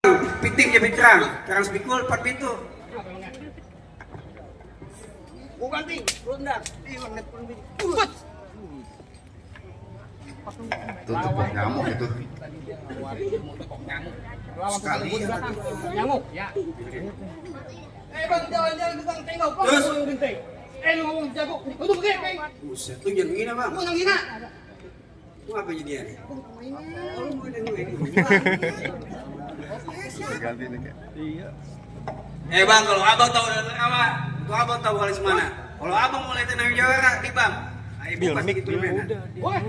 Piting dia Petrang, terang spikul 4 pintu. Ganti, ronda. Tutup ya, nyamuk itu. Sekali Nyamuk. Ya. Bang, jangan bang, tengok. Terus? Lu ngomong jago. Udah begini, Bang. Buset, lu jangan gini bang. Lu yang hina. Lu apa jadi dia nih? Lu mau dan gue ini. ganti nih kayak. Iya. Bang, kalau abang tahu dari apa? Itu abang tahu kali semana. Kalau abang mulai tenang juara nih bang, ayo buka sedikit dulu mainan. Woi.